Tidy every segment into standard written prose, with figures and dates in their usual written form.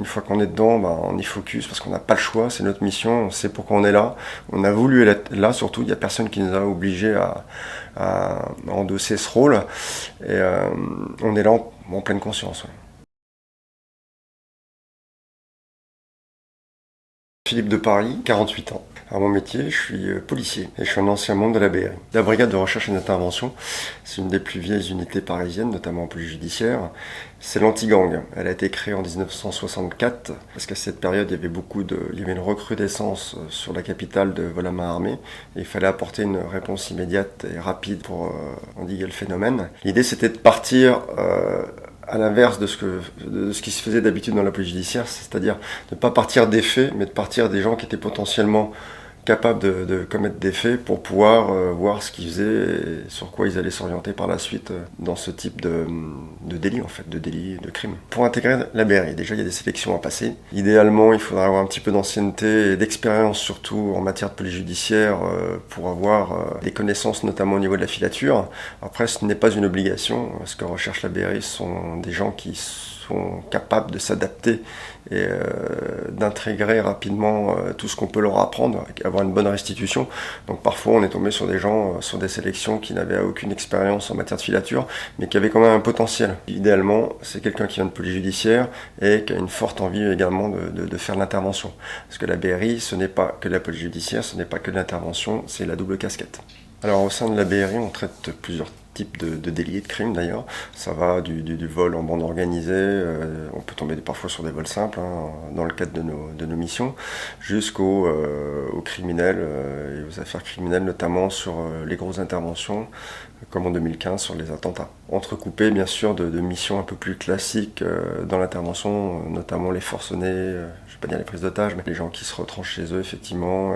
Une fois qu'on est dedans, on y focus parce qu'on n'a pas le choix, c'est notre mission, on sait pourquoi on est là. On a voulu être là, surtout, il n'y a personne qui nous a obligés à endosser ce rôle. Et on est là en pleine conscience. Ouais. Philippe de Paris, 48 ans. Alors mon métier, je suis policier et je suis un ancien membre de la BRI. La brigade de recherche et d'intervention, c'est une des plus vieilles unités parisiennes, notamment en police judiciaire. C'est l'anti-gang. Elle a été créée en 1964 parce qu'à cette période, il y avait une recrudescence sur la capitale de vols à main armée et il fallait apporter une réponse immédiate et rapide pour endiguer le phénomène. L'idée, c'était de partir à l'inverse de ce qui se faisait d'habitude dans la police judiciaire, c'est-à-dire de ne pas partir des faits, mais de partir des gens qui étaient potentiellement capables de commettre des faits pour pouvoir voir ce qu'ils faisaient et sur quoi ils allaient s'orienter par la suite dans ce type de délit, en fait, de délit, de crime. Pour intégrer la BRI, déjà il y a des sélections à passer. Idéalement, il faudra avoir un petit peu d'ancienneté et d'expérience, surtout en matière de police judiciaire, pour avoir des connaissances, notamment au niveau de la filature. Après, ce n'est pas une obligation. Ce que recherche la BRI, ce sont des gens qui sont capables de s'adapter et d'intégrer rapidement tout ce qu'on peut leur apprendre, avoir une bonne restitution. Donc parfois on est tombé sur des gens, sur des sélections qui n'avaient aucune expérience en matière de filature, mais qui avaient quand même un potentiel. Idéalement, c'est quelqu'un qui vient de police judiciaire et qui a une forte envie également de faire de l'intervention. Parce que la BRI, ce n'est pas que de la police judiciaire, ce n'est pas que de l'intervention, c'est la double casquette. Alors au sein de la BRI, on traite plusieurs types de délits et de crimes d'ailleurs. Ça va du vol en bande organisée, on peut tomber parfois sur des vols simples dans le cadre de nos missions, jusqu'aux criminels et aux affaires criminelles, notamment sur les grosses interventions, comme en 2015 sur les attentats. Entrecoupé bien sûr de missions un peu plus classiques dans l'intervention, notamment les forcenés, je ne vais pas dire les prises d'otages, mais les gens qui se retranchent chez eux effectivement,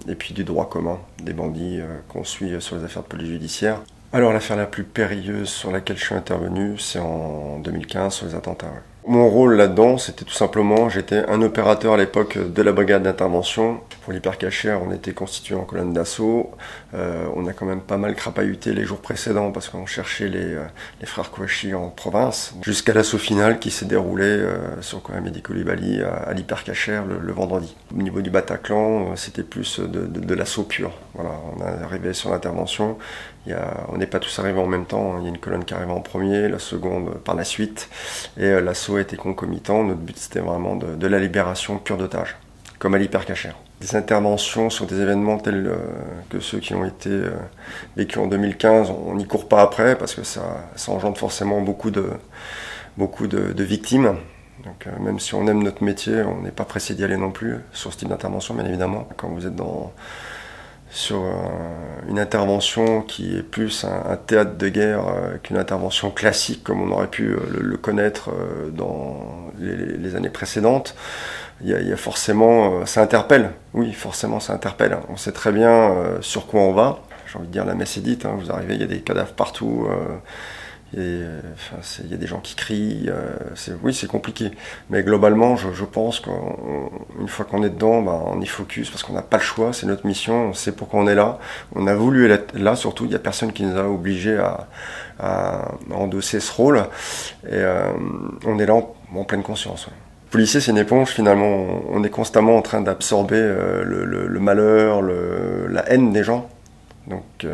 et puis du droit commun, des bandits qu'on suit sur les affaires de police judiciaire. Alors l'affaire la plus périlleuse sur laquelle je suis intervenu, c'est en 2015 sur les attentats. Ouais. Mon rôle là-dedans, c'était tout simplement, j'étais un opérateur à l'époque de la brigade d'intervention. Pour l'hypercachère, on était constitué en colonne d'assaut. On a quand même pas mal crapahuté les jours précédents parce qu'on cherchait les frères Kouachi en province. Jusqu'à l'assaut final qui s'est déroulé sur Mehdi Coulibaly à l'hypercachère le vendredi. Au niveau du Bataclan, c'était plus de l'assaut pur. Voilà, on est arrivé sur l'intervention. On n'est pas tous arrivés en même temps. Il y a une colonne qui arrive en premier, la seconde par la suite. Et l'assaut a été concomitant. Notre but, c'était vraiment de la libération pure d'otages, comme à l'hypercachère. Des interventions sur des événements tels que ceux qui ont été vécus en 2015, on n'y court pas après parce que ça engendre forcément beaucoup de victimes. Donc même si on aime notre métier, on n'est pas pressé d'y aller non plus sur ce type d'intervention, bien évidemment. Quand vous êtes sur une intervention qui est plus un théâtre de guerre qu'une intervention classique comme on aurait pu le connaître dans les années précédentes, il y a forcément, ça interpelle. Oui, forcément ça interpelle. On sait très bien sur quoi on va. J'ai envie de dire la messe est dite, vous arrivez, il y a des cadavres partout. Il y a des gens qui crient, c'est compliqué. Mais globalement, je pense qu'une fois qu'on est dedans, on y focus parce qu'on n'a pas le choix, c'est notre mission, on sait pourquoi on est là. On a voulu être là, surtout, il n'y a personne qui nous a obligés à endosser ce rôle. Et on est là en pleine conscience. Ouais. Policier, c'est une éponge, finalement. On est constamment en train d'absorber le malheur, la haine des gens. Donc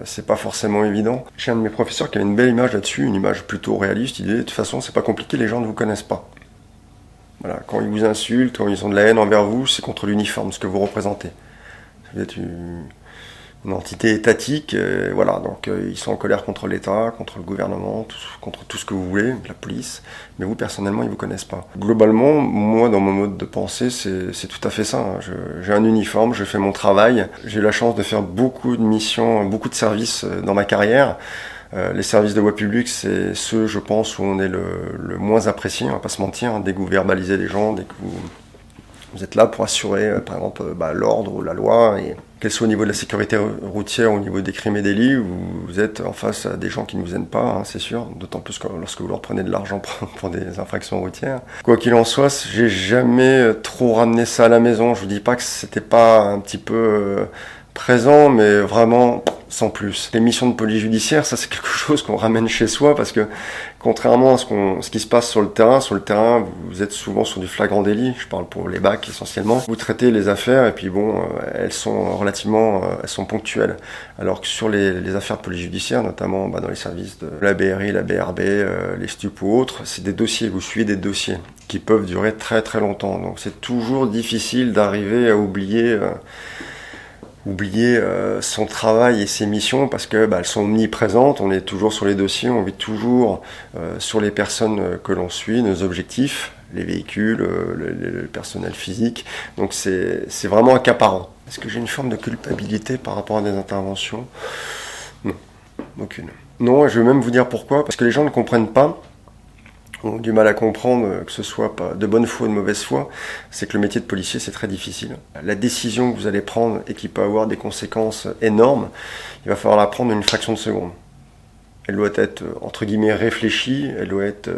c'est pas forcément évident. J'ai un de mes professeurs qui avait une belle image là-dessus, une image plutôt réaliste. Il disait de toute façon c'est pas compliqué, les gens ne vous connaissent pas. Voilà, quand ils vous insultent, quand ils ont de la haine envers vous, c'est contre l'uniforme, ce que vous représentez. Vous êtes une entité étatique, voilà, donc ils sont en colère contre l'État, contre le gouvernement, contre tout ce que vous voulez, la police, mais vous personnellement ils vous connaissent pas. Globalement, moi dans mon mode de pensée, c'est tout à fait ça. Hein. J'ai un uniforme, je fais mon travail, j'ai eu la chance de faire beaucoup de missions, beaucoup de services dans ma carrière. Les services de voie publique, c'est ceux, je pense, où on est le moins apprécié, on va pas se mentir, hein, dès que vous verbalisez les gens, dès que vous êtes là pour assurer, par exemple, l'ordre ou la loi, et qu'elle soit au niveau de la sécurité routière, au niveau des crimes et délits, vous êtes en face à des gens qui ne vous aiment pas, hein, c'est sûr, d'autant plus lorsque vous leur prenez de l'argent pour des infractions routières. Quoi qu'il en soit, j'ai jamais trop ramené ça à la maison. Je vous dis pas que c'était pas un petit peu présent, mais vraiment, sans plus. Les missions de police judiciaire, ça c'est quelque chose qu'on ramène chez soi parce que contrairement à ce qui se passe sur le terrain, vous êtes souvent sur du flagrant délit, je parle pour les bacs essentiellement. Vous traitez les affaires et puis bon, elles sont ponctuelles. Alors que sur les affaires de police judiciaire, notamment dans les services de la BRI, la BRB, les STUP ou autres, c'est des dossiers, vous suivez des dossiers qui peuvent durer très très longtemps. Donc c'est toujours difficile d'arriver à oublier son travail et ses missions parce que elles sont omniprésentes, on est toujours sur les dossiers, on vit toujours sur les personnes que l'on suit, nos objectifs, les véhicules, le personnel physique, donc c'est vraiment accaparant. Est-ce que j'ai une forme de culpabilité par rapport à des interventions ? Non, aucune. Non, je vais même vous dire pourquoi, parce que les gens ne comprennent pas, ont du mal à comprendre, que ce soit pas de bonne foi ou de mauvaise foi, c'est que le métier de policier, c'est très difficile. La décision que vous allez prendre et qui peut avoir des conséquences énormes, il va falloir la prendre en une fraction de seconde. Elle doit être, entre guillemets, réfléchie, elle doit être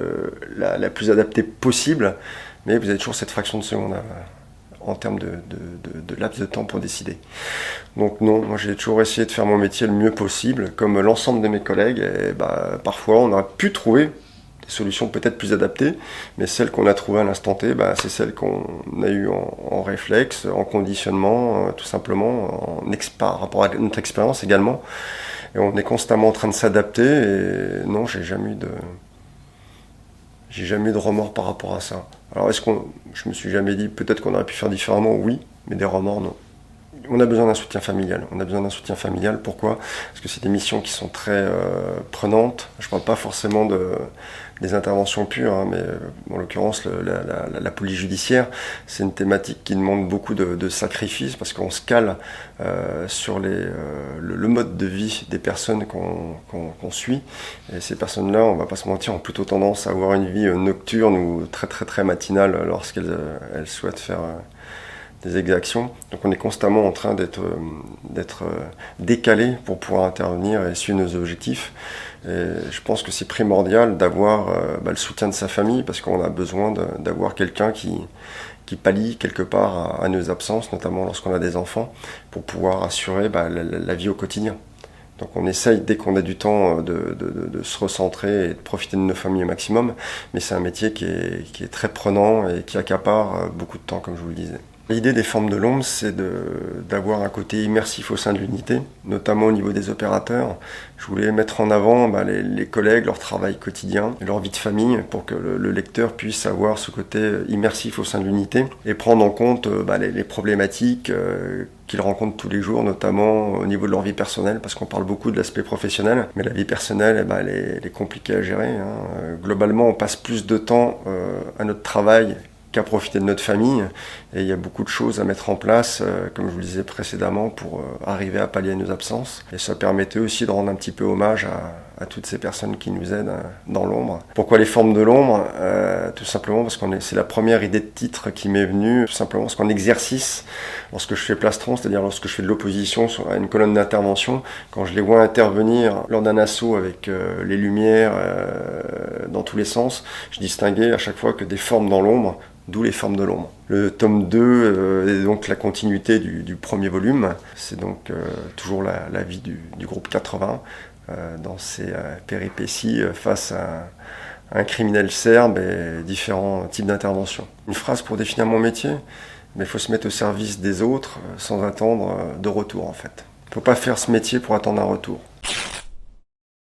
la plus adaptée possible, mais vous avez toujours cette fraction de seconde en termes de laps de temps pour décider. Donc non, moi j'ai toujours essayé de faire mon métier le mieux possible, comme l'ensemble de mes collègues, et parfois on a pu trouver des solutions peut-être plus adaptées, mais celles qu'on a trouvées à l'instant T, c'est celles qu'on a eues en réflexe, en conditionnement, tout simplement, par rapport à notre expérience également. Et on est constamment en train de s'adapter, et non, j'ai jamais eu de remords par rapport à ça. Alors je me suis jamais dit peut-être qu'on aurait pu faire différemment, oui, mais des remords, non. On a besoin d'un soutien familial. Pourquoi ? Parce que c'est des missions qui sont très prenantes. Je ne parle pas forcément des interventions pures, mais en l'occurrence, la police judiciaire, c'est une thématique qui demande beaucoup de sacrifices parce qu'on se cale sur le mode de vie des personnes qu'on suit. Et ces personnes-là, on ne va pas se mentir, ont plutôt tendance à avoir une vie nocturne ou très très très matinale lorsqu'elles souhaitent faire des exactions. Donc on est constamment en train d'être décalé pour pouvoir intervenir et suivre nos objectifs. Et je pense que c'est primordial d'avoir le soutien de sa famille parce qu'on a besoin d'avoir quelqu'un qui pallie quelque part à nos absences, notamment lorsqu'on a des enfants, pour pouvoir assurer la vie au quotidien. Donc on essaye, dès qu'on a du temps, de se recentrer et de profiter de nos familles au maximum, mais c'est un métier qui est très prenant et qui accapare beaucoup de temps, comme je vous le disais. L'idée des formes de l'ombre, c'est d'avoir un côté immersif au sein de l'unité, notamment au niveau des opérateurs. Je voulais mettre en avant les collègues, leur travail quotidien, leur vie de famille, pour que le lecteur puisse avoir ce côté immersif au sein de l'unité et prendre en compte les problématiques qu'ils rencontrent tous les jours, notamment au niveau de leur vie personnelle, parce qu'on parle beaucoup de l'aspect professionnel, mais la vie personnelle, elle est compliquée à gérer. Globalement, on passe plus de temps à notre travail qu'à profiter de notre famille. Et il y a beaucoup de choses à mettre en place, comme je vous le disais précédemment, pour arriver à pallier nos absences. Et ça permettait aussi de rendre un petit peu hommage à toutes ces personnes qui nous aident dans l'ombre. Pourquoi les formes de l'ombre ? Tout simplement parce c'est la première idée de titre qui m'est venue, tout simplement parce qu'en exercice, lorsque je fais plastron, c'est-à-dire lorsque je fais de l'opposition à une colonne d'intervention, quand je les vois intervenir lors d'un assaut avec les lumières dans tous les sens, je distinguais à chaque fois que des formes dans l'ombre, d'où les formes de l'ombre. Le tome 2 est donc la continuité du premier volume. C'est donc toujours la vie du groupe 80 dans ses péripéties face à un criminel serbe et différents types d'interventions. Une phrase pour définir mon métier, mais il faut se mettre au service des autres sans attendre de retour en fait. Il ne faut pas faire ce métier pour attendre un retour.